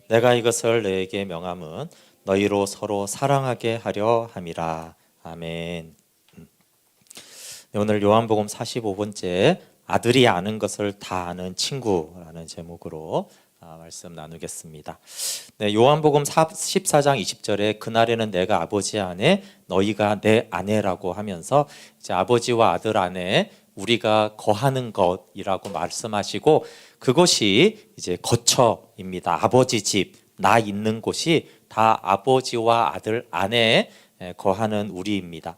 내가 이것을 너에게 명함은 너희로 서로 사랑하게 하려 함이라. 아멘. 네, 오늘 요한복음 45번째 아들이 아는 것을 다 아는 친구라는 제목으로 말씀 나누겠습니다. 네, 요한복음 14장 20절에 그날에는 내가 아버지 안에 너희가 내 아내라고 하면서 이제 아버지와 아들 안에 우리가 거하는 것이라고 말씀하시고, 그것이 이제 거처입니다. 아버지 집, 나 있는 곳이 다 아버지와 아들 안에 거하는 우리입니다.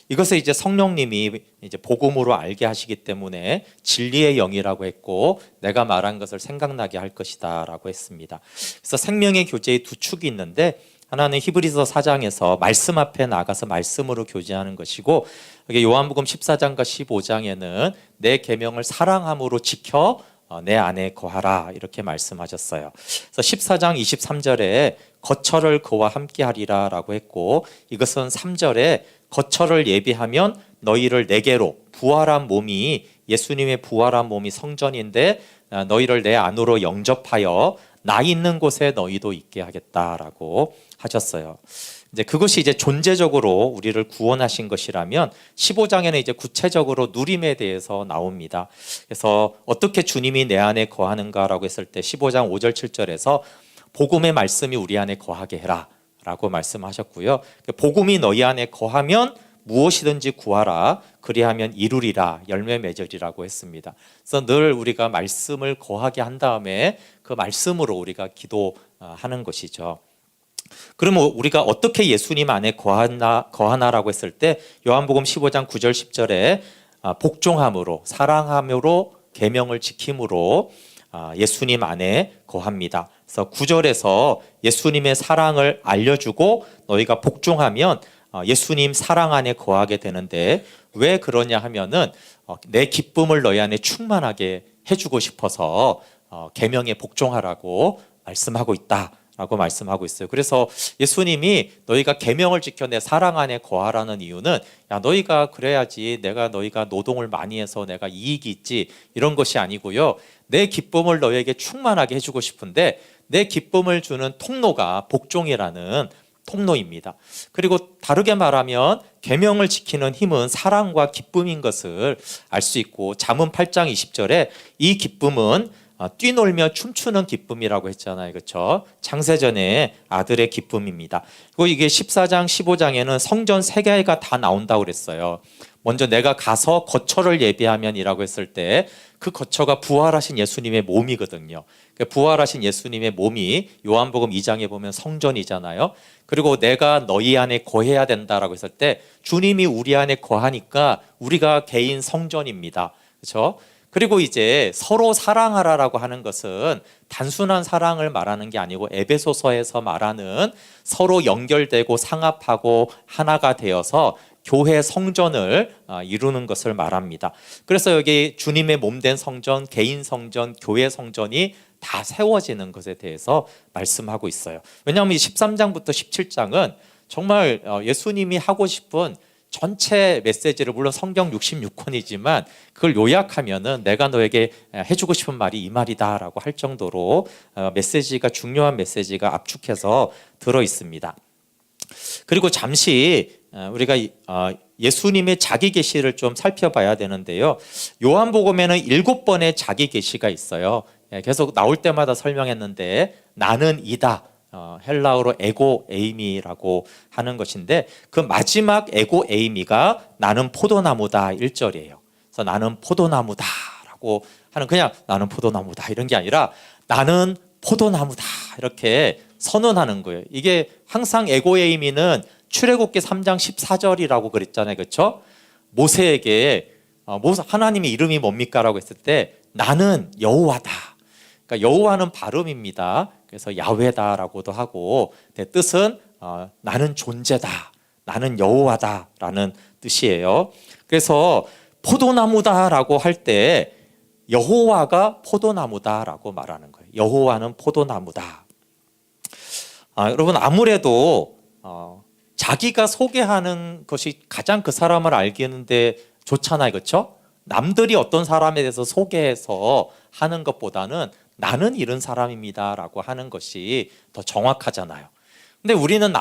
이것을 이제 성령님이 이제 복음으로 알게 하시기 때문에 진리의 영이라고 했고, 내가 말한 것을 생각나게 할 것이다라고 했습니다. 그래서 생명의 교제의 두 축이 있는데, 하나는 히브리서 4장에서 말씀 앞에 나가서 말씀으로 교제하는 것이고, 요한복음 14장과 15장에는 내 계명을 사랑함으로 지켜 내 안에 거하라 이렇게 말씀하셨어요. 그래서 14장 23절에 거처를 그와 함께 하리라 라고 했고, 이것은 3절에 거처를 예비하면 너희를 내게로, 부활한 몸이, 예수님의 부활한 몸이 성전인데 너희를 내 안으로 영접하여 나 있는 곳에 너희도 있게 하겠다라고 하셨어요. 이제 그것이 이제 존재적으로 우리를 구원하신 것이라면 15장에는 이제 구체적으로 누림에 대해서 나옵니다. 그래서 어떻게 주님이 내 안에 거하는가라고 했을 때 15장 5절 7절에서 복음의 말씀이 우리 안에 거하게 해라 라고 말씀하셨고요. 복음이 너희 안에 거하면 무엇이든지 구하라, 그리하면 이루리라, 열매 맺으리라고 했습니다. 그래서 늘 우리가 말씀을 거하게 한 다음에 그 말씀으로 우리가 기도하는 것이죠. 그러면 우리가 어떻게 예수님 안에 거하나라고 했을 때 요한복음 15장 9절 10절에 복종함으로, 사랑함으로, 계명을 지킴으로 예수님 안에 거합니다. 그래서 9절에서 예수님의 사랑을 알려주고 너희가 복종하면 예수님 사랑 안에 거하게 되는데, 왜 그러냐 하면은 내 기쁨을 너희 안에 충만하게 해주고 싶어서 계명에 복종하라고 말씀하고 있다 라고 말씀하고 있어요. 그래서 예수님이 너희가 계명을 지켜 내 사랑 안에 거하라는 이유는, 야 너희가 그래야지 내가 너희가 노동을 많이 해서 내가 이익이 있지, 이런 것이 아니고요. 내 기쁨을 너희에게 충만하게 해주고 싶은데, 내 기쁨을 주는 통로가 복종이라는 통로입니다. 그리고 다르게 말하면 계명을 지키는 힘은 사랑과 기쁨인 것을 알 수 있고, 잠언 8장 20절에 이 기쁨은 뛰놀며 춤추는 기쁨이라고 했잖아요. 그렇죠? 창세전의 아들의 기쁨입니다. 그리고 이게 14장 15장에는 성전 세 개가 다 나온다고 그랬어요. 먼저 내가 가서 거처를 예비하면이라고 했을 때 그 거처가 부활하신 예수님의 몸이거든요. 부활하신 예수님의 몸이 요한복음 2장에 보면 성전이잖아요. 그리고 내가 너희 안에 거해야 된다라고 했을 때 주님이 우리 안에 거하니까 우리가 개인 성전입니다. 그렇죠? 그리고 이제 서로 사랑하라라고 하는 것은 단순한 사랑을 말하는 게 아니고, 에베소서에서 말하는 서로 연결되고 상합하고 하나가 되어서 교회 성전을 이루는 것을 말합니다. 그래서 여기 주님의 몸된 성전, 개인 성전, 교회 성전이 다 세워지는 것에 대해서 말씀하고 있어요. 왜냐하면 13장부터 17장은 정말 예수님이 하고 싶은 전체 메시지를, 물론 성경 66권이지만 그걸 요약하면은 내가 너에게 해주고 싶은 말이 이 말이다라고 할 정도로 메시지가, 중요한 메시지가 압축해서 들어 있습니다. 그리고 잠시 우리가 예수님의 자기 계시를 좀 살펴봐야 되는데요. 요한복음에는 7번의 자기 계시가 있어요. 계속 나올 때마다 설명했는데, 나는 이다, 헬라어로 에고 에이미라고 하는 것인데, 그 마지막 에고 에이미가 나는 포도나무다 1절이에요. 그래서 나는 포도나무다라고 하는, 그냥 나는 포도나무다 이런 게 아니라 나는 포도나무다 이렇게 선언하는 거예요. 이게 항상 에고 에이미는 출애굽기 3장 14절이라고 그랬잖아요. 그렇죠? 모세에게 하나님의 이름이 뭡니까? 라고 했을 때 나는 여호와다. 그러니까 여호와는 발음입니다. 그래서 야훼다라고도 하고, 뜻은 나는 존재다, 나는 여호와다라는 뜻이에요. 그래서 포도나무다라고 할 때 여호와가 포도나무다라고 말하는 거예요. 여호와는 포도나무다. 여러분, 아무래도 자기가 소개하는 것이 가장 그 사람을 알겠는데 좋잖아요. 그렇죠? 남들이 어떤 사람에 대해서 소개해서 하는 것보다는 나는 이런 사람입니다라고 하는 것이 더 정확하잖아요. 근데 우리는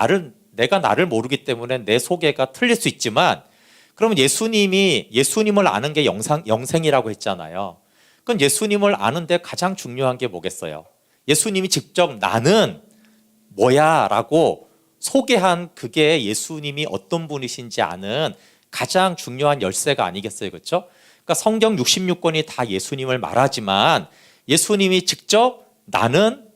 내가 나를 모르기 때문에 내 소개가 틀릴 수 있지만, 그러면 예수님을 아는 게 영생이라고 했잖아요. 그럼 예수님을 아는데 가장 중요한 게 뭐겠어요? 예수님이 직접 나는 뭐야 라고 소개한 그게 예수님이 어떤 분이신지 아는 가장 중요한 열쇠가 아니겠어요? 그렇죠? 그러니까 성경 66권이 다 예수님을 말하지만 예수님이 직접 나는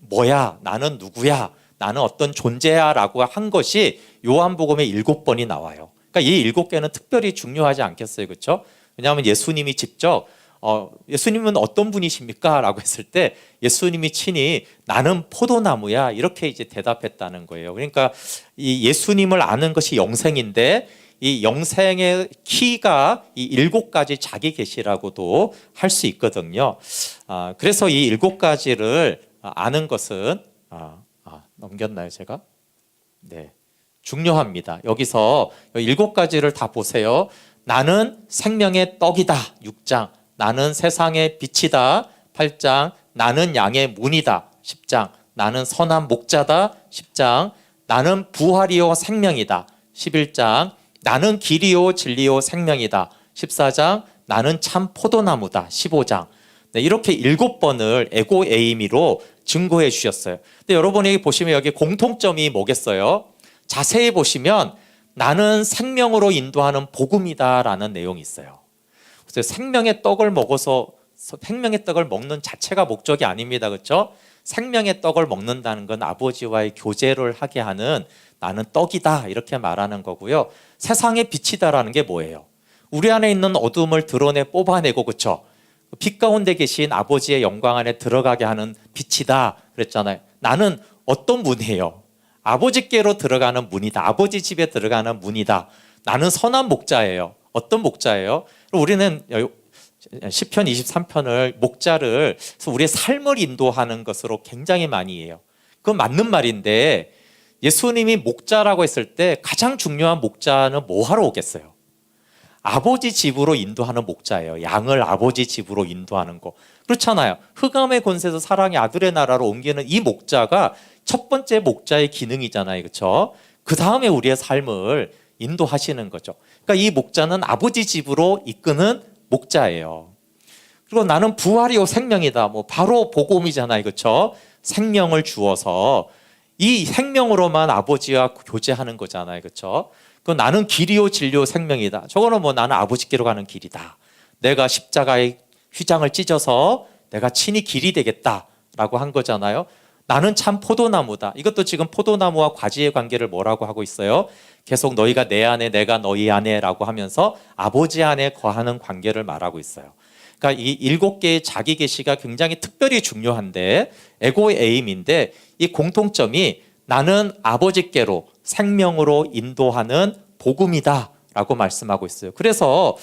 뭐야, 나는 누구야, 나는 어떤 존재야 라고 한 것이 요한복음에 7번이 나와요. 그러니까 이 7개는 특별히 중요하지 않겠어요? 그렇죠? 왜냐하면 예수님이 직접 예수님은 어떤 분이십니까? 라고 했을 때 예수님이 친히 나는 포도나무야 이렇게 이제 대답했다는 거예요. 그러니까 이 예수님을 아는 것이 영생인데 이 영생의 키가 이 7가지 자기 계시라고도 할 수 있거든요. 그래서 이 7가지를 아는 것은 넘겼나요 제가? 네, 중요합니다. 여기서 7가지를 다 보세요. 나는 생명의 떡이다 6장, 나는 세상의 빛이다 8장, 나는 양의 문이다 10장, 나는 선한 목자다 10장, 나는 부활이요 생명이다 11장, 나는 길이요 진리요 생명이다 14장, 나는 참 포도나무다 15장. 네, 이렇게 7번을 에고 에이미로 증거해 주셨어요. 근데 여러분이 보시면 여기 공통점이 뭐겠어요? 자세히 보시면 나는 생명으로 인도하는 복음이다라는 내용이 있어요. 그래서 생명의 떡을 먹는 자체가 목적이 아닙니다. 그렇죠? 생명의 떡을 먹는다는 건 아버지와의 교제를 하게 하는 나는 떡이다 이렇게 말하는 거고요. 세상의 빛이다라는 게 뭐예요? 우리 안에 있는 어둠을 드러내 뽑아내고, 그렇죠? 빛 가운데 계신 아버지의 영광 안에 들어가게 하는 빛이다 그랬잖아요. 나는 어떤 문이에요? 아버지께로 들어가는 문이다. 아버지 집에 들어가는 문이다. 나는 선한 목자예요. 어떤 목자예요? 우리는 시편 23편을 목자를 우리의 삶을 인도하는 것으로 굉장히 많이 해요. 그건 맞는 말인데 예수님이 목자라고 했을 때 가장 중요한 목자는 뭐 하러 오겠어요? 아버지 집으로 인도하는 목자예요. 양을 아버지 집으로 인도하는 거. 그렇잖아요. 흑암의 권세에서 사랑의 아들의 나라로 옮기는 이 목자가 첫 번째 목자의 기능이잖아요. 그렇죠? 그 다음에 우리의 삶을 인도하시는 거죠. 그러니까 이 목자는 아버지 집으로 이끄는 목자예요. 그리고 나는 부활이요 생명이다. 뭐 바로 복음이잖아요. 그렇죠? 생명을 주어서 이 생명으로만 아버지와 교제하는 거잖아요. 그렇죠? 그 나는 길이요 진리요 생명이다. 저거는 뭐 나는 아버지께로 가는 길이다. 내가 십자가의 휘장을 찢어서 내가 친히 길이 되겠다라고 한 거잖아요. 나는 참 포도나무다. 이것도 지금 포도나무와 과지의 관계를 뭐라고 하고 있어요? 계속 너희가 내 안에 내가 너희 안에라고 하면서 아버지 안에 거하는 관계를 말하고 있어요. 그러니까 이 7개의 자기 계시가 굉장히 특별히 중요한데 에고 에임인데 이 공통점이 나는 아버지께로 생명으로 인도하는 복음이다 라고 말씀하고 있어요. 그래서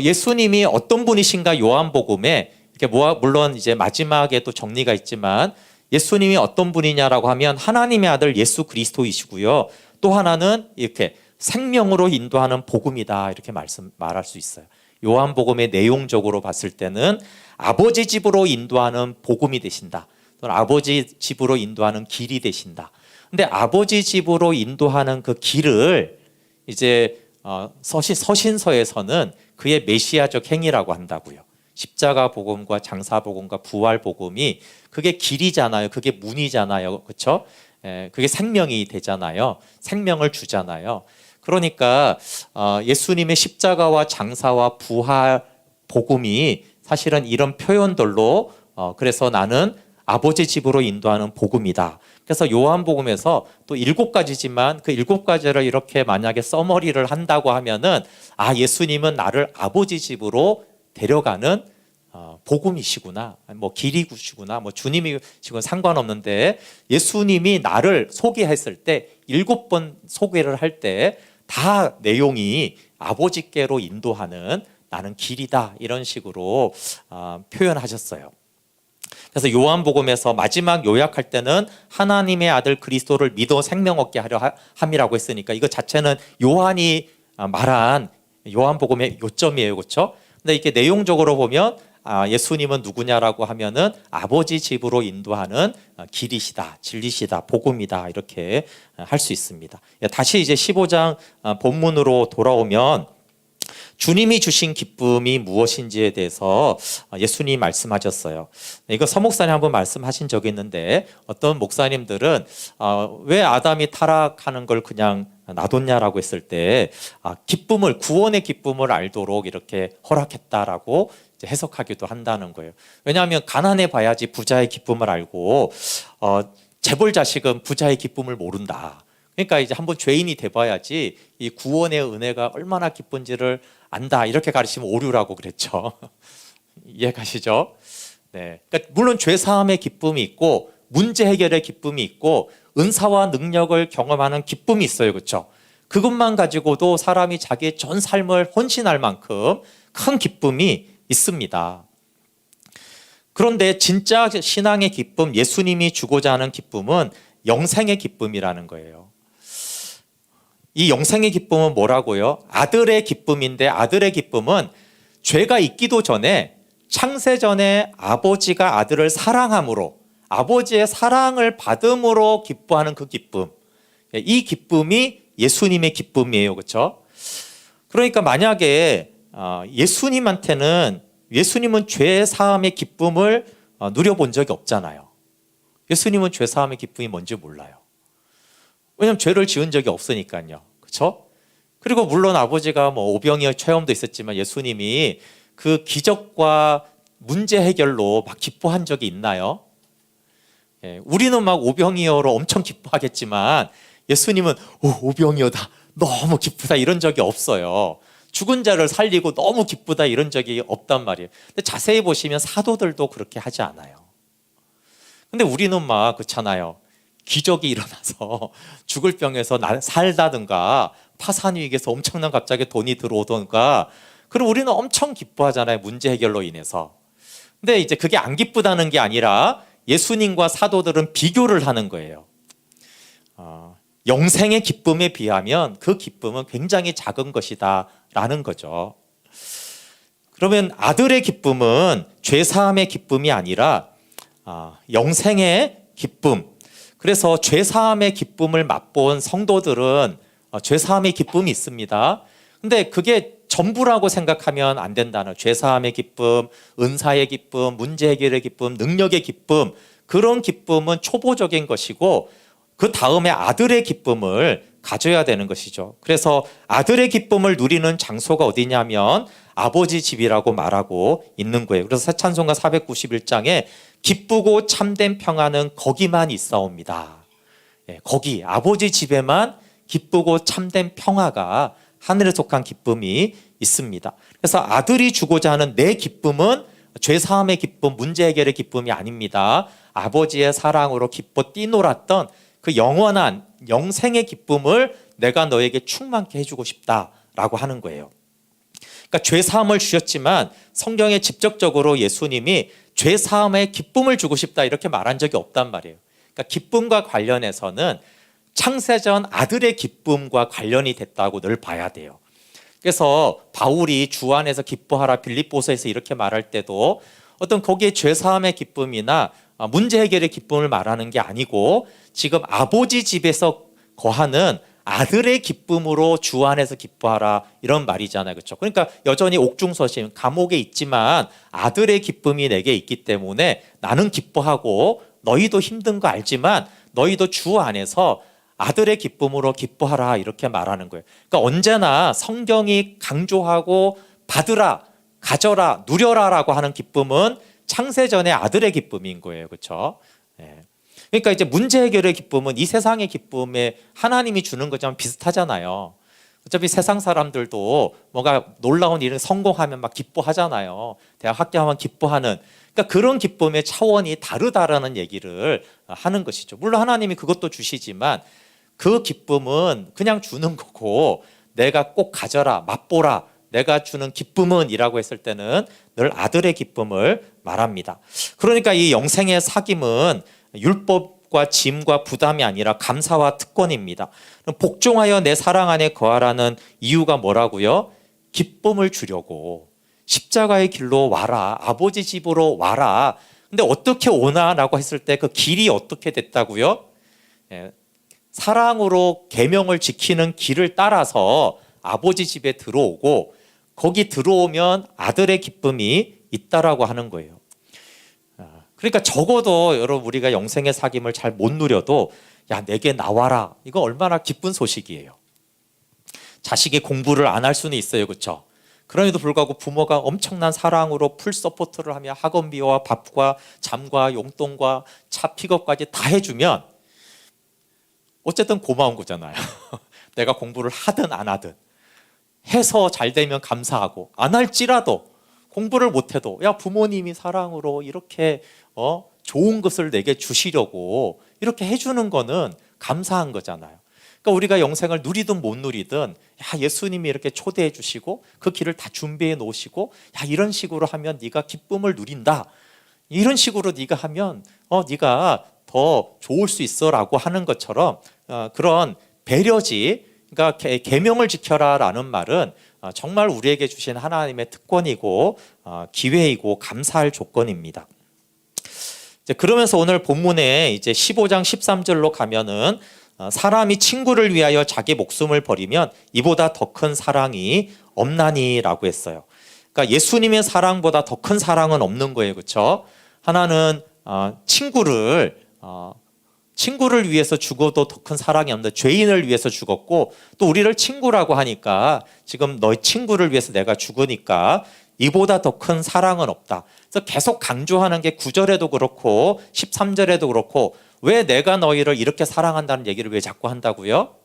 예수님이 어떤 분이신가 요한복음에 이렇게 물론 이제 마지막에 또 정리가 있지만 예수님이 어떤 분이냐라고 하면 하나님의 아들 예수 그리스도이시고요. 또 하나는 이렇게 생명으로 인도하는 복음이다 이렇게 말할 수 있어요. 요한복음의 내용적으로 봤을 때는 아버지 집으로 인도하는 복음이 되신다. 또는 아버지 집으로 인도하는 길이 되신다. 근데 아버지 집으로 인도하는 그 길을 이제 서신서에서는 그의 메시아적 행위라고 한다고요. 십자가 복음과 장사 복음과 부활 복음이 그게 길이잖아요. 그게 문이잖아요. 그렇죠? 그게 생명이 되잖아요. 생명을 주잖아요. 그러니까 예수님의 십자가와 장사와 부활 복음이 사실은 이런 표현들로 그래서 나는 아버지 집으로 인도하는 복음이다. 그래서 요한복음에서 또 7가지지만 그 7가지를 이렇게 만약에 서머리를 한다고 하면은 예수님은 나를 아버지 집으로 데려가는 복음이시구나, 뭐 길이시구나, 뭐 주님이시구나 상관없는데 예수님이 나를 소개했을 때 7번 소개를 할 때 다 내용이 아버지께로 인도하는 나는 길이다 이런 식으로 표현하셨어요. 그래서 요한복음에서 마지막 요약할 때는 하나님의 아들 그리스도를 믿어 생명 얻게 하려 함이라고 했으니까 이거 자체는 요한이 말한 요한복음의 요점이에요. 그렇죠? 근데 이렇게 내용적으로 보면 예수님은 누구냐라고 하면은 아버지 집으로 인도하는 길이시다, 진리시다, 복음이다 이렇게 할 수 있습니다. 다시 이제 15장 본문으로 돌아오면 주님이 주신 기쁨이 무엇인지에 대해서 예수님이 말씀하셨어요. 이거 서 목사님 한번 말씀하신 적이 있는데 어떤 목사님들은 왜 아담이 타락하는 걸 그냥 놔뒀냐라고 했을 때 기쁨을, 구원의 기쁨을 알도록 이렇게 허락했다라고 해석하기도 한다는 거예요. 왜냐하면 가난해 봐야지 부자의 기쁨을 알고 재벌 자식은 부자의 기쁨을 모른다. 그러니까 이제 한번 죄인이 돼봐야지 이 구원의 은혜가 얼마나 기쁜지를 안다. 이렇게 가르치면 오류라고 그랬죠. 이해가시죠? 네. 그러니까 물론 죄 사함의 기쁨이 있고 문제 해결의 기쁨이 있고 은사와 능력을 경험하는 기쁨이 있어요, 그렇죠? 그것만 가지고도 사람이 자기의 전 삶을 헌신할 만큼 큰 기쁨이 있습니다. 그런데 진짜 신앙의 기쁨, 예수님이 주고자 하는 기쁨은 영생의 기쁨이라는 거예요. 이 영생의 기쁨은 뭐라고요? 아들의 기쁨인데 아들의 기쁨은 죄가 있기도 전에 창세 전에 아버지가 아들을 사랑함으로 아버지의 사랑을 받음으로 기뻐하는 그 기쁨, 이 기쁨이 예수님의 기쁨이에요, 그렇죠? 그러니까 만약에 예수님은 죄 사함의 기쁨을 누려본 적이 없잖아요. 예수님은 죄 사함의 기쁨이 뭔지 몰라요. 왜냐하면 죄를 지은 적이 없으니까요. 그렇죠? 그리고 물론 아버지가 오병이어 체험도 있었지만 예수님이 그 기적과 문제 해결로 막 기뻐한 적이 있나요? 우리는 막 오병이어로 엄청 기뻐하겠지만 예수님은 오병이어다, 너무 기쁘다 이런 적이 없어요. 죽은 자를 살리고 너무 기쁘다 이런 적이 없단 말이에요. 근데 자세히 보시면 사도들도 그렇게 하지 않아요. 근데 우리는 막 그렇잖아요. 기적이 일어나서 죽을 병에서 살다든가 파산 위기에서 엄청난 갑자기 돈이 들어오던가, 그럼 우리는 엄청 기뻐하잖아요, 문제 해결로 인해서. 근데 이제 그게 안 기쁘다는 게 아니라 예수님과 사도들은 비교를 하는 거예요. 영생의 기쁨에 비하면 그 기쁨은 굉장히 작은 것이다 라는 거죠. 그러면 아들의 기쁨은 죄사함의 기쁨이 아니라 영생의 기쁨. 그래서 죄사함의 기쁨을 맛본 성도들은 죄사함의 기쁨이 있습니다. 근데 그게 전부라고 생각하면 안 된다는, 죄사함의 기쁨, 은사의 기쁨, 문제 해결의 기쁨, 능력의 기쁨, 그런 기쁨은 초보적인 것이고 그 다음에 아들의 기쁨을 가져야 되는 것이죠. 그래서 아들의 기쁨을 누리는 장소가 어디냐면 아버지 집이라고 말하고 있는 거예요. 그래서 새 찬송가 491장에 기쁘고 참된 평안은 거기만 있사옵니다. 거기 아버지 집에만 기쁘고 참된 평화가, 하늘에 속한 기쁨이 있습니다. 그래서 아들이 주고자 하는 내 기쁨은 죄사함의 기쁨, 문제 해결의 기쁨이 아닙니다. 아버지의 사랑으로 기뻐 뛰놀았던 그 영원한 영생의 기쁨을 내가 너에게 충만케 해주고 싶다라고 하는 거예요. 그러니까 죄사함을 주셨지만 성경에 직접적으로 예수님이 죄사함의 기쁨을 주고 싶다 이렇게 말한 적이 없단 말이에요. 그러니까 기쁨과 관련해서는 창세전 아들의 기쁨과 관련이 됐다고 늘 봐야 돼요. 그래서 바울이 주 안에서 기뻐하라 빌립보서에서 이렇게 말할 때도 어떤 거기에 죄사함의 기쁨이나 문제 해결의 기쁨을 말하는 게 아니고 지금 아버지 집에서 거하는 아들의 기쁨으로 주 안에서 기뻐하라 이런 말이잖아요, 그렇죠? 그러니까 여전히 옥중서신 감옥에 있지만 아들의 기쁨이 내게 있기 때문에 나는 기뻐하고, 너희도 힘든 거 알지만 너희도 주 안에서 아들의 기쁨으로 기뻐하라 이렇게 말하는 거예요. 그러니까 언제나 성경이 강조하고 받으라, 가져라, 누려라라고 하는 기쁨은 창세전의 아들의 기쁨인 거예요, 그렇죠? 그러니까 이제 문제 해결의 기쁨은 이 세상의 기쁨에 하나님이 주는 것처럼 비슷하잖아요. 어차피 세상 사람들도 뭔가 놀라운 일을 성공하면 막 기뻐하잖아요. 대학 합격하면 기뻐하는, 그러니까 그런 기쁨의 차원이 다르다라는 얘기를 하는 것이죠. 물론 하나님이 그것도 주시지만 그 기쁨은 그냥 주는 거고, 내가 꼭 가져라, 맛보라, 내가 주는 기쁨은 이라고 했을 때는 늘 아들의 기쁨을 말합니다. 그러니까 이 영생의 사귐은 율법과 짐과 부담이 아니라 감사와 특권입니다. 복종하여 내 사랑 안에 거하라는 이유가 뭐라고요? 기쁨을 주려고. 십자가의 길로 와라. 아버지 집으로 와라. 근데 어떻게 오나라고 했을 때 그 길이 어떻게 됐다고요? 사랑으로 계명을 지키는 길을 따라서 아버지 집에 들어오고 거기 들어오면 아들의 기쁨이 있다라고 하는 거예요. 그러니까 적어도 여러분 우리가 영생의 사귐을 잘 못 누려도 야 내게 나와라. 이거 얼마나 기쁜 소식이에요. 자식이 공부를 안 할 수는 있어요. 그렇죠? 그럼에도 불구하고 부모가 엄청난 사랑으로 풀 서포트를 하며 학원비와 밥과 잠과 용돈과 차 픽업까지 다 해주면 어쨌든 고마운 거잖아요. 내가 공부를 하든 안 하든 해서 잘 되면 감사하고 안 할지라도 공부를 못해도 야 부모님이 사랑으로 이렇게 좋은 것을 내게 주시려고 이렇게 해주는 거는 감사한 거잖아요. 그러니까 우리가 영생을 누리든 못 누리든 야 예수님이 이렇게 초대해 주시고 그 길을 다 준비해 놓으시고 야 이런 식으로 하면 네가 기쁨을 누린다. 이런 식으로 네가 하면 네가 더 좋을 수 있어라고 하는 것처럼 그런 배려지, 그러니까 계명을 지켜라라는 말은 정말 우리에게 주신 하나님의 특권이고 기회이고 감사할 조건입니다. 그러면서 오늘 본문에 이제 15장 13절로 가면은 사람이 친구를 위하여 자기 목숨을 버리면 이보다 더 큰 사랑이 없나니라고 했어요. 그러니까 예수님의 사랑보다 더 큰 사랑은 없는 거예요, 그렇죠? 하나는 친구를 위해서 죽어도 더 큰 사랑이 없는데 죄인을 위해서 죽었고 또 우리를 친구라고 하니까 지금 너희 친구를 위해서 내가 죽으니까 이보다 더 큰 사랑은 없다. 그래서 계속 강조하는 게 9절에도 그렇고 13절에도 그렇고 왜 내가 너희를 이렇게 사랑한다는 얘기를 왜 자꾸 한다고요?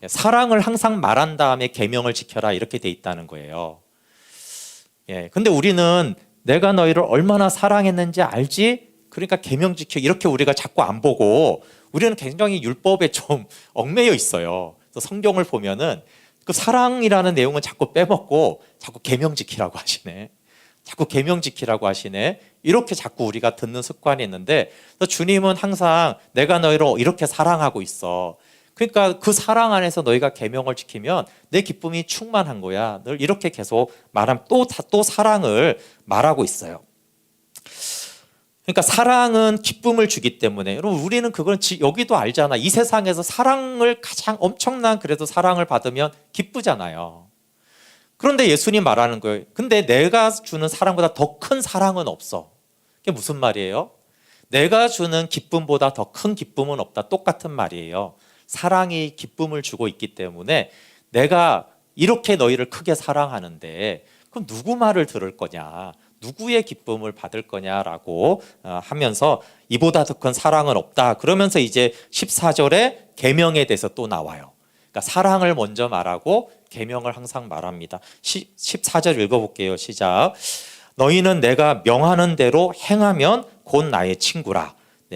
사랑을 항상 말한 다음에 계명을 지켜라 이렇게 돼 있다는 거예요. 근데 우리는 내가 너희를 얼마나 사랑했는지 알지? 그러니까 계명 지켜 이렇게 우리가 자꾸 안 보고 우리는 굉장히 율법에 좀 얽매여 있어요. 그래서 성경을 보면은 그 사랑이라는 내용은 자꾸 빼먹고 자꾸 계명 지키라고 하시네. 자꾸 계명 지키라고 하시네. 이렇게 자꾸 우리가 듣는 습관이 있는데 주님은 항상 내가 너희를 이렇게 사랑하고 있어. 그러니까 그 사랑 안에서 너희가 계명을 지키면 내 기쁨이 충만한 거야. 늘 이렇게 계속 말하면 또 사랑을 말하고 있어요. 그러니까 사랑은 기쁨을 주기 때문에 여러분 우리는 그건 여기도 알잖아. 이 세상에서 사랑을 가장 엄청난 그래도 사랑을 받으면 기쁘잖아요. 그런데 예수님 말하는 거예요. 근데 내가 주는 사랑보다 더 큰 사랑은 없어. 그게 무슨 말이에요? 내가 주는 기쁨보다 더 큰 기쁨은 없다. 똑같은 말이에요. 사랑이 기쁨을 주고 있기 때문에 내가 이렇게 너희를 크게 사랑하는데 그럼 누구 말을 들을 거냐? 누구의 기쁨을 받을 거냐라고 하면서 이보다 더 큰 사랑은 없다. 그러면서 이제 14절에 계명에 대해서 또 나와요. 그러니까 사랑을 먼저 말하고 계명을 항상 말합니다. 14절 읽어볼게요. 시작. 너희는 내가 명하는 대로 행하면 곧 나의 친구라.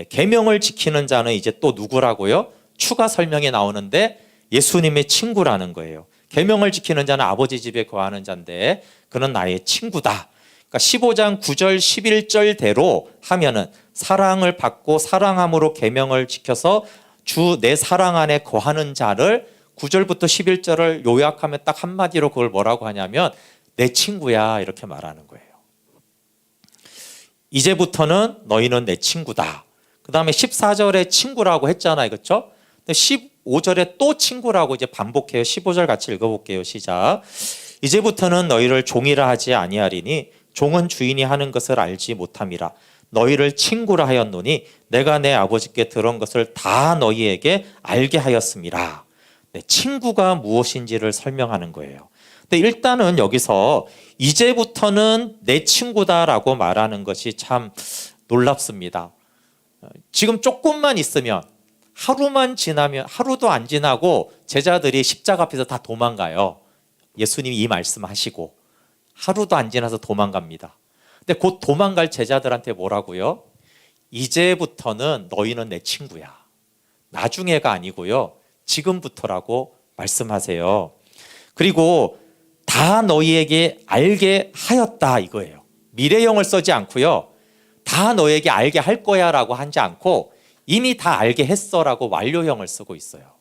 계명을 지키는 자는 이제 또 누구라고요? 추가 설명에 나오는데 예수님의 친구라는 거예요. 계명을 지키는 자는 아버지 집에 거하는 자인데 그는 나의 친구다. 그러니까 15장 9절 11절대로 하면은 사랑을 받고 사랑함으로 계명을 지켜서 주 내 사랑 안에 거하는 자를 9절부터 11절을 요약하면 딱 한마디로 그걸 뭐라고 하냐면 내 친구야 이렇게 말하는 거예요. 이제부터는 너희는 내 친구다. 그 다음에 14절에 친구라고 했잖아요. 그렇죠? 15절에 또 친구라고 이제 반복해요. 15절 같이 읽어볼게요. 시작. 이제부터는 너희를 종이라 하지 아니하리니 종은 주인이 하는 것을 알지 못함이라. 너희를 친구라 하였노니 내가 내 아버지께 들은 것을 다 너희에게 알게 하였음이라. 친구가 무엇인지를 설명하는 거예요. 근데 일단은 여기서 이제부터는 내 친구다라고 말하는 것이 참 놀랍습니다. 지금 조금만 있으면 하루만 지나면 하루도 안 지나고 제자들이 십자가 앞에서 다 도망가요. 예수님이 이 말씀하시고 하루도 안 지나서 도망갑니다. 근데 곧 도망갈 제자들한테 뭐라고요? 이제부터는 너희는 내 친구야. 나중에가 아니고요. 지금부터라고 말씀하세요. 그리고 다 너희에게 알게 하였다 이거예요. 미래형을 쓰지 않고요. 다 너에게 알게 할 거야 라고 하지 않고 이미 다 알게 했어 라고 완료형을 쓰고 있어요.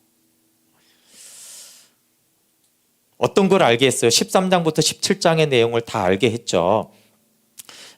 어떤 걸 알게 했어요? 13장부터 17장의 내용을 다 알게 했죠.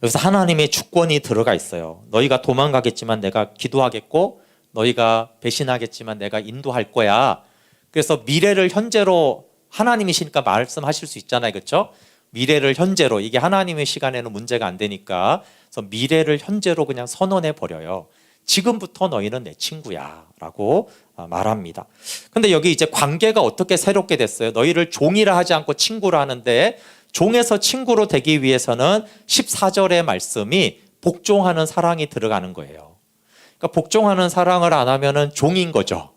여기서 하나님의 주권이 들어가 있어요. 너희가 도망가겠지만 내가 기도하겠고 너희가 배신하겠지만 내가 인도할 거야. 그래서 미래를 현재로 하나님이시니까 말씀하실 수 있잖아요. 그렇죠? 미래를 현재로, 이게 하나님의 시간에는 문제가 안 되니까 그래서 미래를 현재로 그냥 선언해 버려요. 지금부터 너희는 내 친구야 라고 말합니다. 근데 여기 이제 관계가 어떻게 새롭게 됐어요? 너희를 종이라 하지 않고 친구라 하는데, 종에서 친구로 되기 위해서는 14절의 말씀이 복종하는 사랑이 들어가는 거예요. 그러니까 복종하는 사랑을 안 하면은 종인 거죠.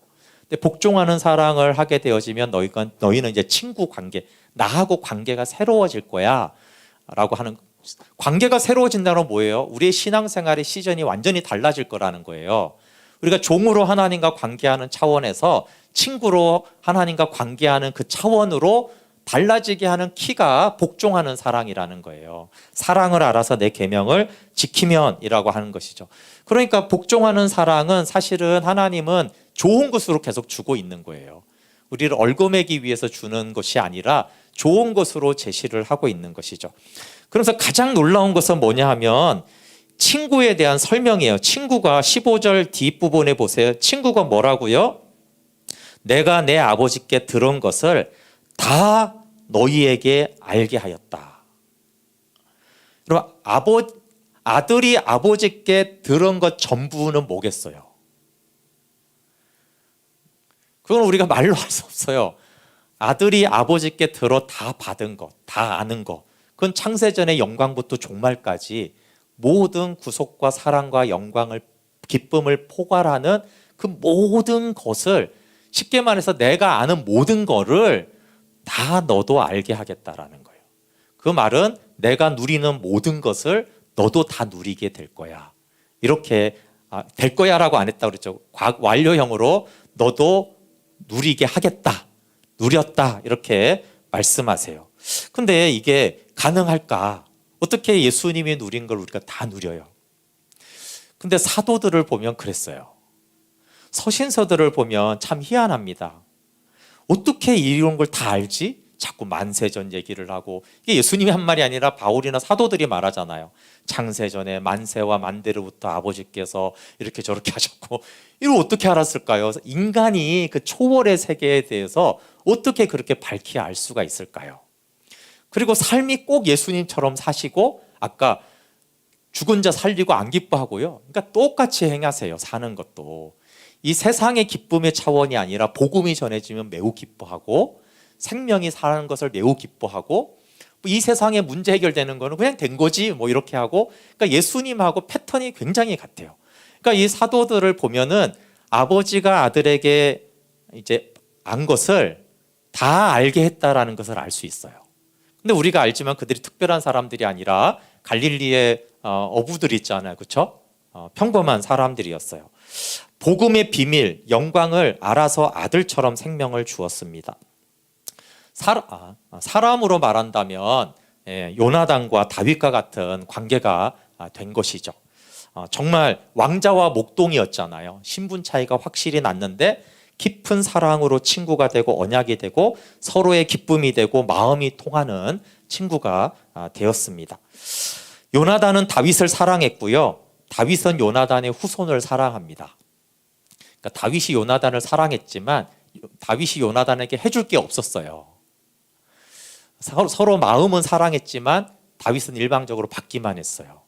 근데 복종하는 사랑을 하게 되어지면 너희는 이제 친구 관계, 나하고 관계가 새로워질 거야 라고 하는, 관계가 새로워진다는 건 뭐예요? 우리의 신앙생활의 시전이 완전히 달라질 거라는 거예요. 우리가 종으로 하나님과 관계하는 차원에서 친구로 하나님과 관계하는 그 차원으로 달라지게 하는 키가 복종하는 사랑이라는 거예요. 사랑을 알아서 내 계명을 지키면이라고 하는 것이죠. 그러니까 복종하는 사랑은 사실은 하나님은 좋은 것으로 계속 주고 있는 거예요. 우리를 얽어매기 위해서 주는 것이 아니라 좋은 것으로 제시를 하고 있는 것이죠. 그래서 가장 놀라운 것은 뭐냐 하면 친구에 대한 설명이에요. 친구가 15절 뒷부분에 보세요. 친구가 뭐라고요? 내가 내 아버지께 들은 것을 다 너희에게 알게 하였다. 그럼 아들이 아버지께 들은 것 전부는 뭐겠어요? 그건 우리가 말로 할 수 없어요. 아들이 아버지께 들어 다 받은 것, 다 아는 것, 그건 창세전의 영광부터 종말까지 모든 구속과 사랑과 영광을, 기쁨을 포괄하는 그 모든 것을, 쉽게 말해서 내가 아는 모든 거를 다 너도 알게 하겠다라는 거예요. 그 말은 내가 누리는 모든 것을 너도 다 누리게 될 거야. 이렇게 될 거야라고 안 했다고 그랬죠. 완료형으로 너도 누리게 하겠다, 누렸다 이렇게 말씀하세요. 근데 이게 가능할까? 어떻게 예수님이 누린 걸 우리가 다 누려요? 근데 사도들을 보면 그랬어요. 서신서들을 보면 참 희한합니다. 어떻게 이런 걸 다 알지? 자꾸 만세전 얘기를 하고, 이게 예수님이 한 말이 아니라 바울이나 사도들이 말하잖아요. 창세전에 만세와 만대로부터 아버지께서 이렇게 저렇게 하셨고, 이걸 어떻게 알았을까요? 인간이 그 초월의 세계에 대해서 어떻게 그렇게 밝히 알 수가 있을까요? 그리고 삶이 꼭 예수님처럼 사시고, 아까 죽은 자 살리고 안 기뻐하고요. 그러니까 똑같이 행하세요. 사는 것도. 이 세상의 기쁨의 차원이 아니라 복음이 전해지면 매우 기뻐하고, 생명이 사는 것을 매우 기뻐하고, 이 세상의 문제 해결되는 거는 그냥 된 거지 뭐 이렇게 하고, 그러니까 예수님하고 패턴이 굉장히 같아요. 그러니까 이 사도들을 보면은 아버지가 아들에게 이제 안 것을 다 알게 했다라는 것을 알 수 있어요. 근데 우리가 알지만 그들이 특별한 사람들이 아니라 갈릴리의 어부들 있잖아요. 그렇죠? 평범한 사람들이었어요. 복음의 비밀, 영광을 알아서 아들처럼 생명을 주었습니다. 사람으로 말한다면 요나단과 다윗과 같은 관계가 된 것이죠. 정말 왕자와 목동이었잖아요. 신분 차이가 확실히 났는데 깊은 사랑으로 친구가 되고 언약이 되고 서로의 기쁨이 되고 마음이 통하는 친구가 되었습니다. 요나단은 다윗을 사랑했고요. 다윗은 요나단의 후손을 사랑합니다. 그러니까 다윗이 요나단을 사랑했지만 다윗이 요나단에게 해줄 게 없었어요. 서로 마음은 사랑했지만 다윗은 일방적으로 받기만 했어요.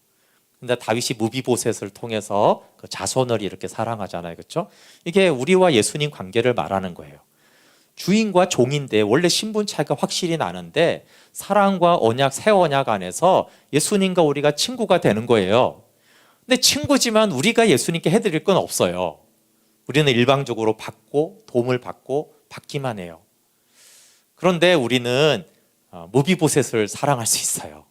근데 다윗이 무비보셋을 통해서 그 자손을 이렇게 사랑하잖아요. 그렇죠? 이게 우리와 예수님 관계를 말하는 거예요. 주인과 종인데 원래 신분 차이가 확실히 나는데 사랑과 언약, 새 언약 안에서 예수님과 우리가 친구가 되는 거예요. 근데 친구지만 우리가 예수님께 해드릴 건 없어요. 우리는 일방적으로 받고 도움을 받고 받기만 해요. 그런데 우리는 무비보셋을 사랑할 수 있어요.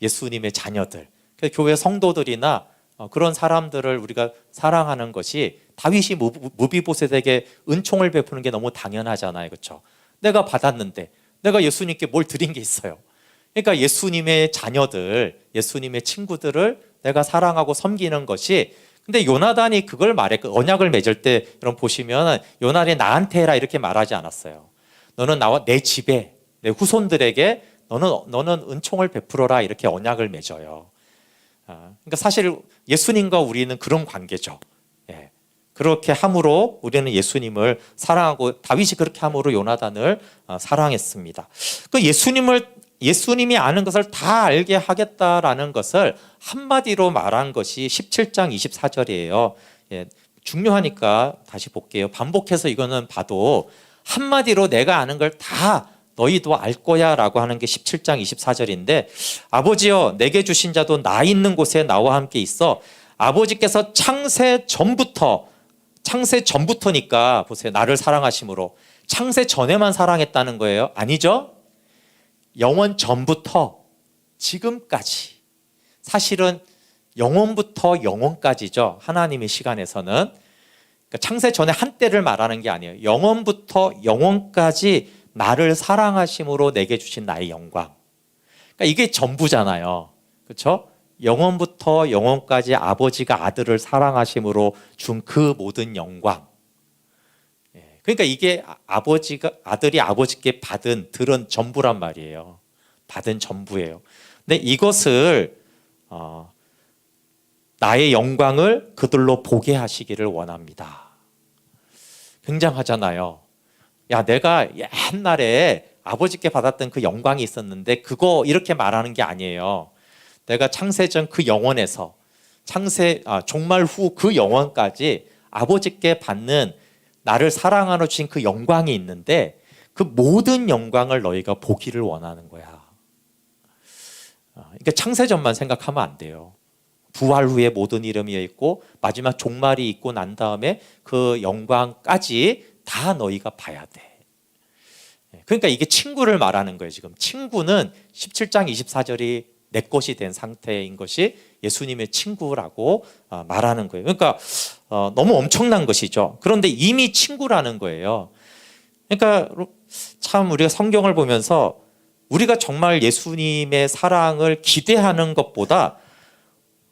예수님의 자녀들, 교회 성도들이나 그런 사람들을 우리가 사랑하는 것이, 다윗이 무비보셋에게 은총을 베푸는 게 너무 당연하잖아요. 그렇죠? 내가 받았는데 내가 예수님께 뭘 드린 게 있어요. 그러니까 예수님의 자녀들, 예수님의 친구들을 내가 사랑하고 섬기는 것이, 근데 요나단이 그걸 말해, 언약을 맺을 때 여러분 보시면 요나단이 나한테 해라 이렇게 말하지 않았어요. 너는 나와 내 집에 내 후손들에게 너는 은총을 베풀어라 이렇게 언약을 맺어요. 그러니까 사실 예수님과 우리는 그런 관계죠. 예. 그렇게 함으로 우리는 예수님을 사랑하고 다윗이 그렇게 함으로 요나단을 사랑했습니다. 그 예수님이 아는 것을 다 알게 하겠다라는 것을 한마디로 말한 것이 17장 24절이에요. 예. 중요하니까 다시 볼게요. 반복해서 이거는 봐도 한마디로 내가 아는 걸 다 너희도 알 거야 라고 하는 게 17장 24절인데 아버지여 내게 주신 자도 나 있는 곳에 나와 함께 있어 아버지께서 창세 전부터니까 보세요. 나를 사랑하심으로 창세 전에만 사랑했다는 거예요? 아니죠. 영원 전부터 지금까지 사실은 영원부터 영원까지죠. 하나님의 시간에서는 그러니까 창세 전에 한때를 말하는 게 아니에요. 영원부터 영원까지 나를 사랑하심으로 내게 주신 나의 영광. 그러니까 이게 전부잖아요. 그렇죠? 영원부터 영원까지 아버지가 아들을 사랑하심으로 준 그 모든 영광. 그러니까 이게 아들이 아버지께 들은 전부란 말이에요. 받은 전부예요. 근데 이것을 나의 영광을 그들로 보게 하시기를 원합니다. 굉장하잖아요. 야, 내가 옛날에 아버지께 받았던 그 영광이 있었는데 그거 이렇게 말하는 게 아니에요. 내가 창세전 그 영원에서 종말 후 그 영원까지 아버지께 받는 나를 사랑하러 주신 그 영광이 있는데 그 모든 영광을 너희가 보기를 원하는 거야. 그러니까 창세전만 생각하면 안 돼요. 부활 후에 모든 이름이 있고 마지막 종말이 있고 난 다음에 그 영광까지 다 너희가 봐야 돼. 그러니까 이게 친구를 말하는 거예요. 지금 친구는 17장 24절이 내 것이 된 상태인 것이 예수님의 친구라고 말하는 거예요. 그러니까 너무 엄청난 것이죠. 그런데 이미 친구라는 거예요. 그러니까 참 우리가 성경을 보면서 우리가 정말 예수님의 사랑을 기대하는 것보다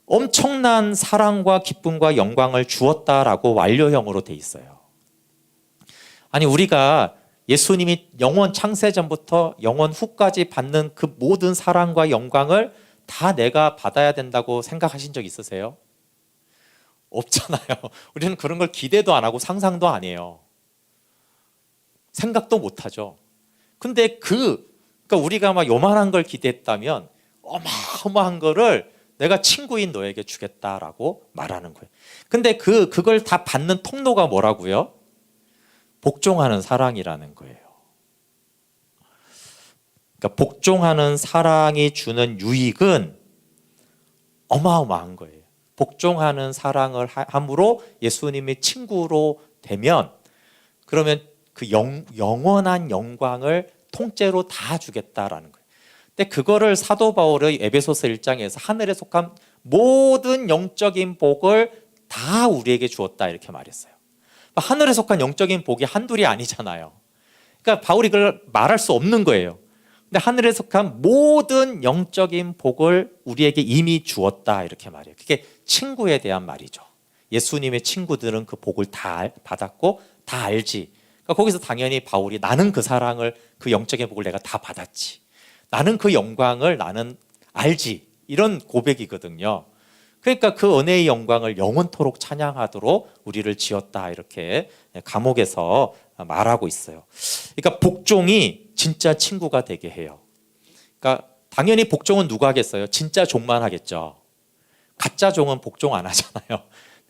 엄청난 사랑과 기쁨과 영광을 주었다라고 완료형으로 돼 있어요. 아니 우리가 예수님이 영원 창세전부터 영원 후까지 받는 그 모든 사랑과 영광을 다 내가 받아야 된다고 생각하신 적 있으세요? 없잖아요. 우리는 그런 걸 기대도 안 하고 상상도 안 해요. 생각도 못 하죠. 근데 그러니까 우리가 막 요만한 걸 기대했다면 어마어마한 거를 내가 친구인 너에게 주겠다라고 말하는 거예요. 근데 그걸 다 받는 통로가 뭐라고요? 복종하는 사랑이라는 거예요. 그러니까 복종하는 사랑이 주는 유익은 어마어마한 거예요. 복종하는 사랑을 함으로 예수님의 친구로 되면 그러면 그 영원한 영광을 통째로 다 주겠다라는 거예요. 근데 그거를 사도 바울의 에베소서 1장에서 하늘에 속한 모든 영적인 복을 다 우리에게 주었다 이렇게 말했어요. 하늘에 속한 영적인 복이 한둘이 아니잖아요. 그러니까 바울이 그걸 말할 수 없는 거예요. 근데 하늘에 속한 모든 영적인 복을 우리에게 이미 주었다 이렇게 말해요. 그게 친구에 대한 말이죠. 예수님의 친구들은 그 복을 다 받았고 다 알지. 그러니까 거기서 당연히 바울이 나는 그 사랑을 그 영적인 복을 내가 다 받았지. 나는 그 영광을 나는 알지. 이런 고백이거든요. 그러니까 그 은혜의 영광을 영원토록 찬양하도록 우리를 지었다 이렇게 감옥에서 말하고 있어요. 그러니까 복종이 진짜 친구가 되게 해요. 그러니까 당연히 복종은 누가 하겠어요? 진짜 종만 하겠죠. 가짜 종은 복종 안 하잖아요.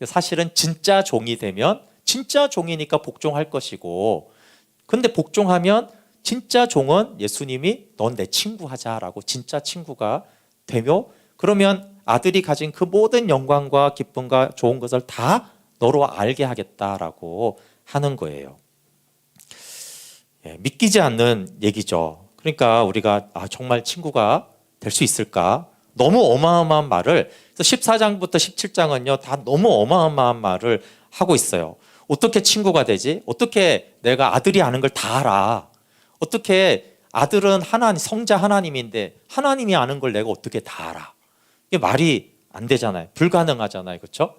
사실은 진짜 종이 되면 진짜 종이니까 복종할 것이고 근데 복종하면 진짜 종은 예수님이 넌 내 친구 하자라고 진짜 친구가 되며 그러면 아들이 가진 그 모든 영광과 기쁨과 좋은 것을 다 너로 알게 하겠다라고 하는 거예요. 믿기지 않는 얘기죠. 그러니까 우리가 정말 친구가 될 수 있을까? 너무 어마어마한 말을 14장부터 17장은요 다 너무 어마어마한 말을 하고 있어요. 어떻게 친구가 되지? 어떻게 내가 아들이 아는 걸 다 알아? 어떻게 아들은 성자 하나님인데 하나님이 아는 걸 내가 어떻게 다 알아? 이게 말이 안 되잖아요. 불가능하잖아요. 그렇죠?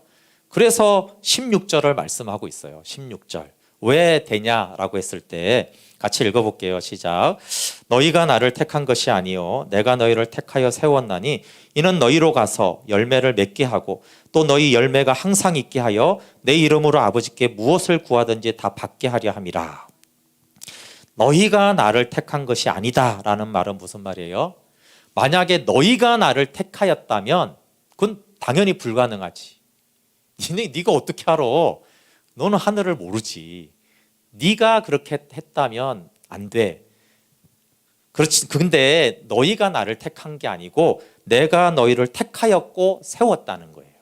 그래서 16절을 말씀하고 있어요. 16절. 왜 되냐라고 했을 때 같이 읽어볼게요. 시작. 너희가 나를 택한 것이 아니요 내가 너희를 택하여 세웠나니 이는 너희로 가서 열매를 맺게 하고 또 너희 열매가 항상 있게 하여 내 이름으로 아버지께 무엇을 구하든지 다 받게 하려 함이라. 너희가 나를 택한 것이 아니다라는 말은 무슨 말이에요? 만약에 너희가 나를 택하였다면 그건 당연히 불가능하지. 네가 어떻게 알아? 너는 하늘을 모르지. 네가 그렇게 했다면 안 돼. 그렇지. 근데 너희가 나를 택한 게 아니고 내가 너희를 택하였고 세웠다는 거예요.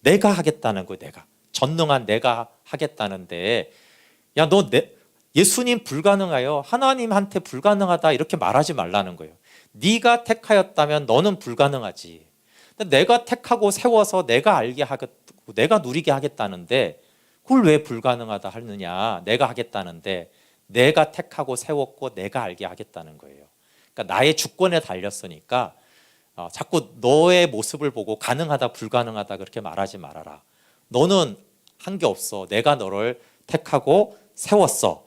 내가 하겠다는 거예요. 내가. 전능한 내가 하겠다는데 야, 예수님 불가능해요. 하나님한테 불가능하다 이렇게 말하지 말라는 거예요. 네가 택하였다면 너는 불가능하지. 근데 내가 택하고 세워서 내가 알게 하겠고 내가 누리게 하겠다는데 그걸 왜 불가능하다 하느냐. 내가 하겠다는데 내가 택하고 세웠고 내가 알게 하겠다는 거예요. 그러니까 나의 주권에 달렸으니까 자꾸 너의 모습을 보고 가능하다 불가능하다 그렇게 말하지 말아라. 너는 한 게 없어. 내가 너를 택하고 세웠어.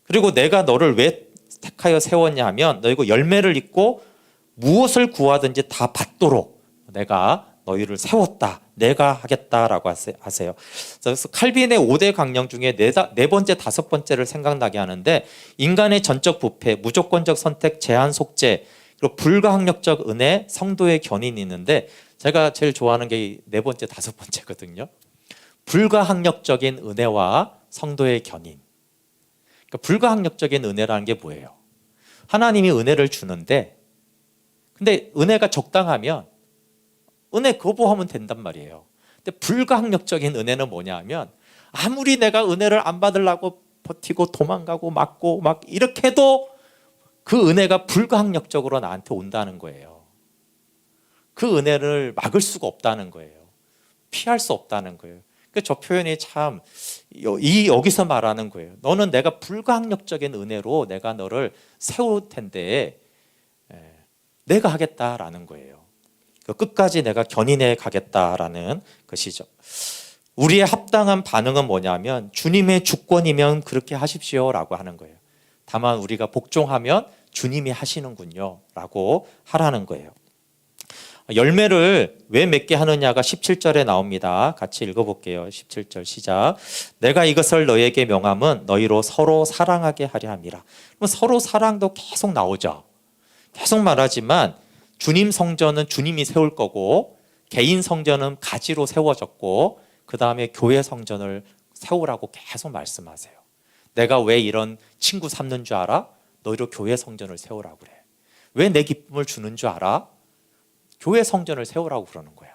그리고 내가 너를 왜 택하여 세웠냐 하면 너희가 열매를 잇고 무엇을 구하든지 다 받도록 내가 너희를 세웠다. 내가 하겠다라고 하세요. 그래서 칼빈의 5대 강령 중에 네 번째, 다섯 번째를 생각나게 하는데 인간의 전적 부패, 무조건적 선택, 제한 속죄, 그리고 불가항력적 은혜, 성도의 견인이 있는데 제가 제일 좋아하는 게 네 번째, 다섯 번째거든요. 불가항력적인 은혜와 성도의 견인. 그러니까 불가항력적인 은혜라는 게 뭐예요? 하나님이 은혜를 주는데 근데 은혜가 적당하면 은혜 거부하면 된단 말이에요. 근데 불가항력적인 은혜는 뭐냐 하면 아무리 내가 은혜를 안 받으려고 버티고 도망가고 막고 막 이렇게 해도 그 은혜가 불가항력적으로 나한테 온다는 거예요. 그 은혜를 막을 수가 없다는 거예요. 피할 수 없다는 거예요. 저 표현이 참 여기서 말하는 거예요. 너는 내가 불가항력적인 은혜로 내가 너를 세울 텐데 내가 하겠다라는 거예요. 끝까지 내가 견인해 가겠다라는 것이죠. 우리의 합당한 반응은 뭐냐면 주님의 주권이면 그렇게 하십시오라고 하는 거예요. 다만 우리가 복종하면 주님이 하시는군요 라고 하라는 거예요. 열매를 왜 맺게 하느냐가 17절에 나옵니다. 같이 읽어볼게요. 17절 시작. 내가 이것을 너희에게 명함은 너희로 서로 사랑하게 하려 함이라. 그럼 서로 사랑도 계속 나오죠. 계속 말하지만 주님 성전은 주님이 세울 거고 개인 성전은 가지로 세워졌고 그 다음에 교회 성전을 세우라고 계속 말씀하세요. 내가 왜 이런 친구 삼는 줄 알아? 너희로 교회 성전을 세우라고 그래. 왜 내 기쁨을 주는 줄 알아? 교회 성전을 세우라고 그러는 거야.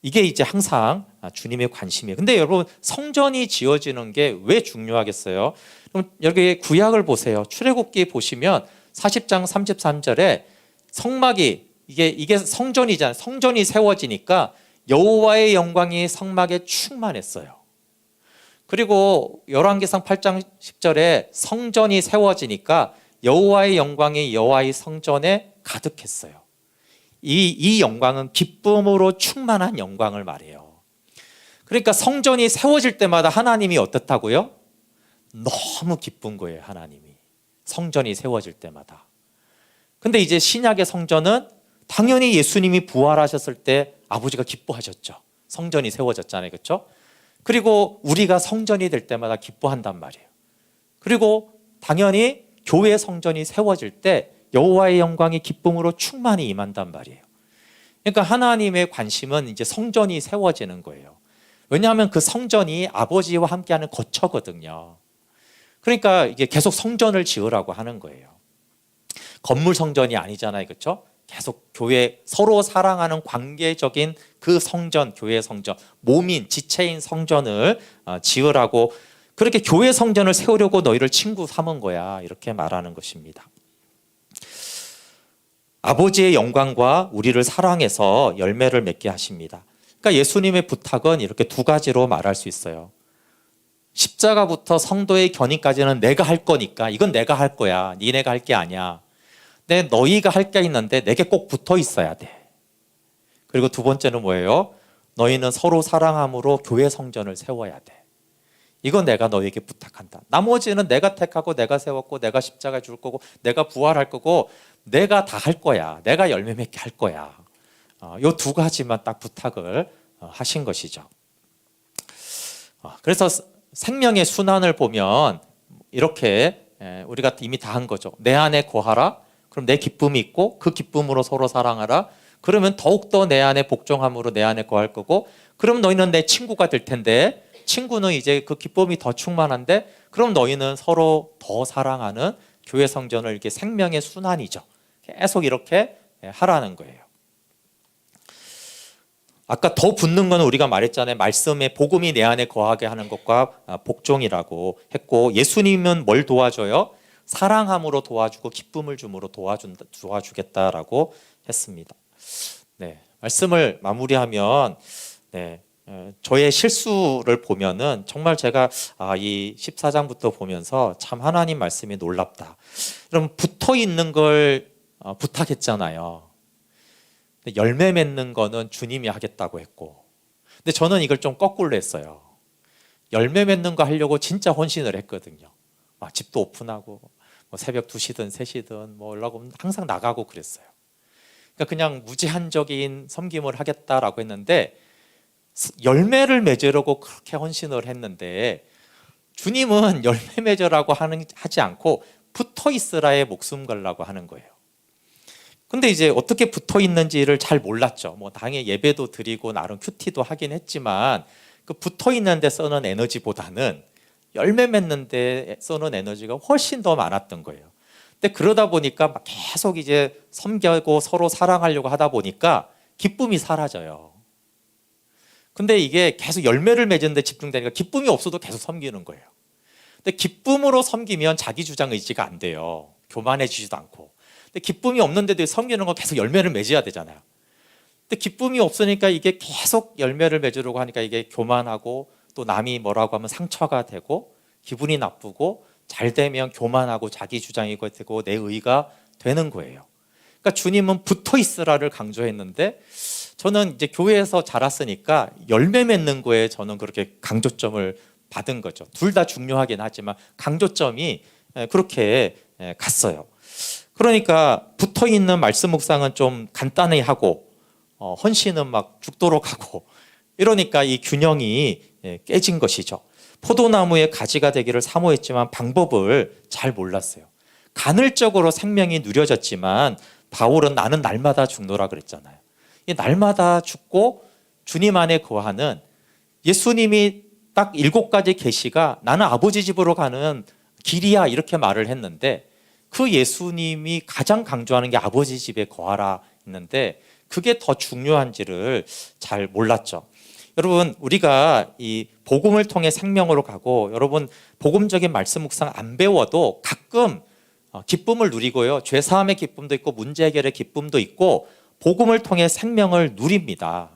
이게 이제 항상 주님의 관심이에요. 근데 여러분 성전이 지어지는 게 왜 중요하겠어요? 그럼 여기 구약을 보세요. 출애굽기 보시면 40장 33절에 성막이 이게 성전이잖아요. 성전이 세워지니까 여호와의 영광이 성막에 충만했어요. 그리고 열왕기상 8장 10절에 성전이 세워지니까 여호와의 영광이 여호와의 성전에 가득했어요. 이 영광은 기쁨으로 충만한 영광을 말해요. 그러니까 성전이 세워질 때마다 하나님이 어떻다고요? 너무 기쁜 거예요. 하나님이 성전이 세워질 때마다. 근데 이제 신약의 성전은 당연히 예수님이 부활하셨을 때 아버지가 기뻐하셨죠. 성전이 세워졌잖아요. 그렇죠? 그리고 우리가 성전이 될 때마다 기뻐한단 말이에요. 그리고 당연히 교회 성전이 세워질 때 여호와의 영광이 기쁨으로 충만히 임한단 말이에요. 그러니까 하나님의 관심은 이제 성전이 세워지는 거예요. 왜냐하면 그 성전이 아버지와 함께하는 거처거든요. 그러니까 이게 계속 성전을 지으라고 하는 거예요. 건물 성전이 아니잖아요. 그렇죠? 계속 교회 서로 사랑하는 관계적인 그 성전, 교회 성전, 몸인 지체인 성전을 지으라고 그렇게 교회 성전을 세우려고 너희를 친구 삼은 거야. 이렇게 말하는 것입니다. 아버지의 영광과 우리를 사랑해서 열매를 맺게 하십니다. 그러니까 예수님의 부탁은 이렇게 두 가지로 말할 수 있어요. 십자가부터 성도의 견인까지는 내가 할 거니까 이건 내가 할 거야. 니네가 할 게 아니야. 근데 너희가 할 게 있는데 내게 꼭 붙어 있어야 돼. 그리고 두 번째는 뭐예요? 너희는 서로 사랑함으로 교회 성전을 세워야 돼. 이건 내가 너에게 부탁한다. 나머지는 내가 택하고 내가 세웠고 내가 십자가에 줄 거고 내가 부활할 거고 내가 다 할 거야. 내가 열매 맺게 할 거야. 요 두 가지만 딱 부탁을 하신 것이죠. 그래서 생명의 순환을 보면 이렇게 우리가 이미 다 한 거죠. 내 안에 거하라. 그럼 내 기쁨이 있고 그 기쁨으로 서로 사랑하라. 그러면 더욱더 내 안에 복종함으로 내 안에 거할 거고, 그럼 너희는 내 친구가 될 텐데, 친구는 이제 그 기쁨이 더 충만한데, 그럼 너희는 서로 더 사랑하는 교회 성전을 이렇게 생명의 순환이죠. 계속 이렇게 하라는 거예요. 아까 더 붙는 건 우리가 말했잖아요. 말씀에 복음이 내 안에 거하게 하는 것과 복종이라고 했고, 예수님은 뭘 도와줘요? 사랑함으로 도와주고 기쁨을 줌으로 도와주겠다라고 했습니다. 네, 말씀을 마무리하면 저의 실수를 보면은 정말 제가 이 14장부터 보면서 참 하나님 말씀이 놀랍다. 그럼 붙어 있는 걸 부탁했잖아요. 근데 열매 맺는 거는 주님이 하겠다고 했고, 근데 저는 이걸 좀 거꾸로 했어요. 열매 맺는 거 하려고 진짜 헌신을 했거든요. 집도 오픈하고 새벽 2시든 3시든 연락 오면 항상 나가고 그랬어요. 그러니까 그냥 무제한적인 섬김을 하겠다라고 했는데, 열매를 맺으려고 그렇게 헌신을 했는데 주님은 열매 맺으라고 하지 않고 붙어 있으라에 목숨 걸라고 하는 거예요. 근데 이제 어떻게 붙어 있는지를 잘 몰랐죠. 당연히 예배도 드리고 나름 큐티도 하긴 했지만, 그 붙어 있는 데 쓰는 에너지보다는 열매 맺는 데 쓰는 에너지가 훨씬 더 많았던 거예요. 근데 그러다 보니까 계속 이제 섬기고 서로 사랑하려고 하다 보니까 기쁨이 사라져요. 근데 이게 계속 열매를 맺는 데 집중되니까 기쁨이 없어도 계속 섬기는 거예요. 근데 기쁨으로 섬기면 자기 주장 의지가 안 돼요. 교만해지지도 않고. 근데 기쁨이 없는데도 섬기는 건 계속 열매를 맺어야 되잖아요. 근데 기쁨이 없으니까 이게 계속 열매를 맺으려고 하니까 이게 교만하고, 또 남이 뭐라고 하면 상처가 되고 기분이 나쁘고, 잘 되면 교만하고 자기 주장이 되고 내 의가 되는 거예요. 그러니까 주님은 붙어 있으라를 강조했는데, 저는 이제 교회에서 자랐으니까 열매 맺는 거에 저는 그렇게 강조점을 받은 거죠. 둘 다 중요하긴 하지만 강조점이 그렇게 갔어요. 그러니까 붙어 있는 말씀 묵상은 좀 간단히 하고, 헌신은 막 죽도록 하고, 이러니까 이 균형이 깨진 것이죠. 포도나무의 가지가 되기를 사모했지만 방법을 잘 몰랐어요. 간헐적으로 생명이 누려졌지만 바울은 나는 날마다 죽노라 그랬잖아요. 이 날마다 죽고 주님 안에 거하는, 예수님이 딱 7가지 계시가 나는 아버지 집으로 가는 길이야 이렇게 말을 했는데, 그 예수님이 가장 강조하는 게 아버지 집에 거하라 했는데 그게 더 중요한지를 잘 몰랐죠. 여러분, 우리가 이 복음을 통해 생명으로 가고, 여러분 복음적인 말씀 묵상 안 배워도 가끔 기쁨을 누리고요, 죄사함의 기쁨도 있고 문제 해결의 기쁨도 있고 복음을 통해 생명을 누립니다.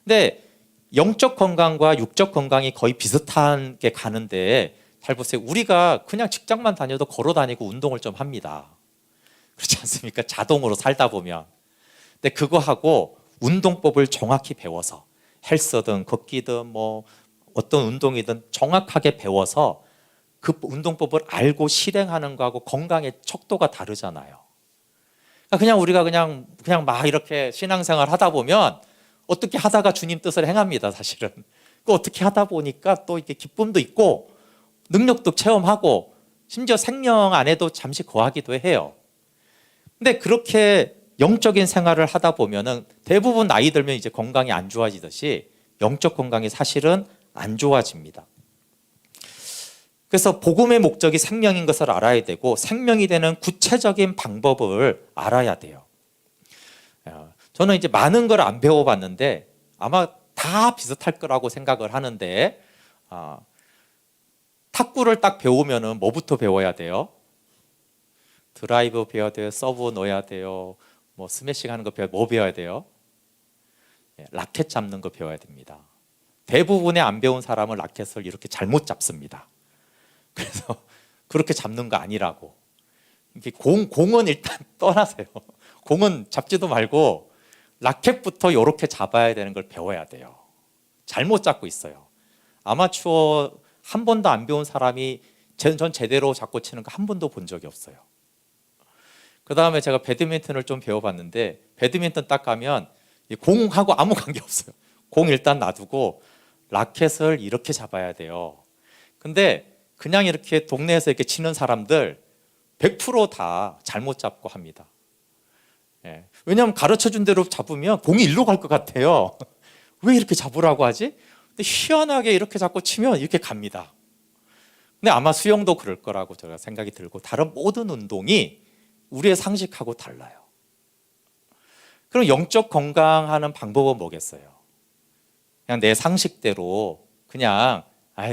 근데 영적 건강과 육적 건강이 거의 비슷한 게 가는데, 잘 보세요. 우리가 그냥 직장만 다녀도 걸어 다니고 운동을 좀 합니다. 그렇지 않습니까? 자동으로 살다 보면. 근데 그거 하고 운동법을 정확히 배워서, 헬스든 걷기든 어떤 운동이든 정확하게 배워서 그 운동법을 알고 실행하는 거하고 건강의 척도가 다르잖아요. 그냥 우리가 그냥 막 이렇게 신앙생활 하다 보면 어떻게 하다가 주님 뜻을 행합니다, 사실은. 그 어떻게 하다 보니까 또 이게 기쁨도 있고 능력도 체험하고 심지어 생명 안에도 잠시 거하기도 해요. 근데 그렇게 영적인 생활을 하다 보면은 대부분 나이 들면 이제 건강이 안 좋아지듯이 영적 건강이 사실은 안 좋아집니다. 그래서 복음의 목적이 생명인 것을 알아야 되고, 생명이 되는 구체적인 방법을 알아야 돼요. 저는 이제 많은 걸 안 배워봤는데 아마 다 비슷할 거라고 생각을 하는데, 탁구를 딱 배우면은 뭐부터 배워야 돼요? 드라이브 배워야 돼요? 서브 넣어야 돼요? 스매싱 하는 거 뭐 배워야 돼요? 라켓 잡는 거 배워야 됩니다. 대부분의 안 배운 사람은 라켓을 이렇게 잘못 잡습니다. 그래서 그렇게 잡는 거 아니라고. 공은 일단 떠나세요. 공은 잡지도 말고 라켓부터 이렇게 잡아야 되는 걸 배워야 돼요. 잘못 잡고 있어요. 아마추어 한 번도 안 배운 사람이 전 제대로 잡고 치는 거 한 번도 본 적이 없어요. 그 다음에 제가 배드민턴을 좀 배워봤는데 배드민턴 딱 가면 이 공하고 아무 관계 없어요. 공 일단 놔두고 라켓을 이렇게 잡아야 돼요. 근데 그냥 이렇게 동네에서 이렇게 치는 사람들 100%다 잘못 잡고 합니다. 예. 왜냐하면 가르쳐준 대로 잡으면 공이 일로 갈 것 같아요. 왜 이렇게 잡으라고 하지? 근데 희한하게 이렇게 잡고 치면 이렇게 갑니다. 근데 아마 수영도 그럴 거라고 제가 생각이 들고 다른 모든 운동이 우리의 상식하고 달라요. 그럼 영적 건강하는 방법은 뭐겠어요? 그냥 내 상식대로 그냥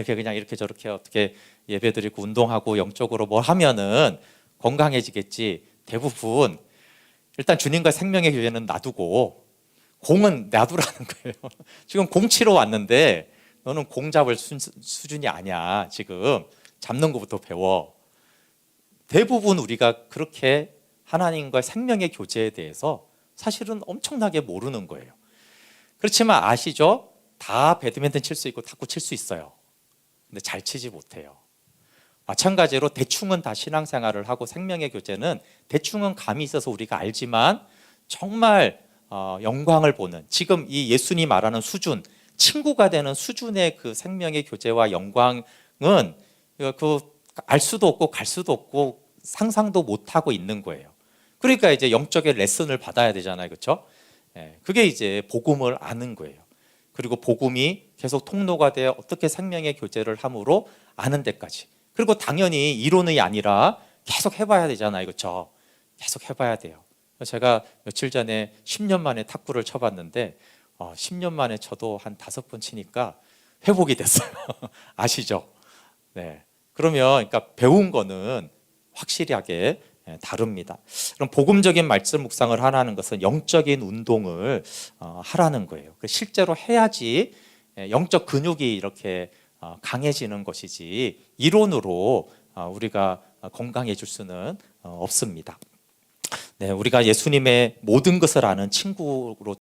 그냥 이렇게 저렇게 어떻게 예배드리고 운동하고 영적으로 뭘 하면은 건강해지겠지. 대부분 일단 주님과 생명의 교제는 놔두고 공은 놔두라는 거예요. 지금 공 치러 왔는데 너는 공 잡을 수준이 아니야. 지금 잡는 것부터 배워. 대부분 우리가 그렇게 하나님과 생명의 교제에 대해서 사실은 엄청나게 모르는 거예요. 그렇지만 아시죠? 다 배드민턴 칠 수 있고 탁구 칠 수 있어요. 근데 잘 치지 못해요. 마찬가지로 대충은 다 신앙생활을 하고 생명의 교제는 대충은 감이 있어서 우리가 알지만 정말 영광을 보는 지금 이 예수님 말하는 수준, 친구가 되는 수준의 그 생명의 교제와 영광은 그 알 수도 없고 갈 수도 없고 상상도 못 하고 있는 거예요. 그러니까 이제 영적인 레슨을 받아야 되잖아요, 그렇죠? 그게 이제 복음을 아는 거예요. 그리고 복음이 계속 통로가 되어 어떻게 생명의 교제를 함으로 아는 데까지. 그리고 당연히 이론이 아니라 계속 해봐야 되잖아요, 그렇죠? 계속 해봐야 돼요. 제가 며칠 전에 10년 만에 탁구를 쳐봤는데 10년 만에 쳐도 한 5번 치니까 회복이 됐어요. 아시죠? 네. 그러면 그러니까 배운 거는 확실하게 다릅니다. 그럼 복음적인 말씀 묵상을 하라는 것은 영적인 운동을 하라는 거예요. 실제로 해야지 영적 근육이 이렇게 강해지는 것이지 이론으로 우리가 건강해질 수는 없습니다. 네, 우리가 예수님의 모든 것을 아는 친구로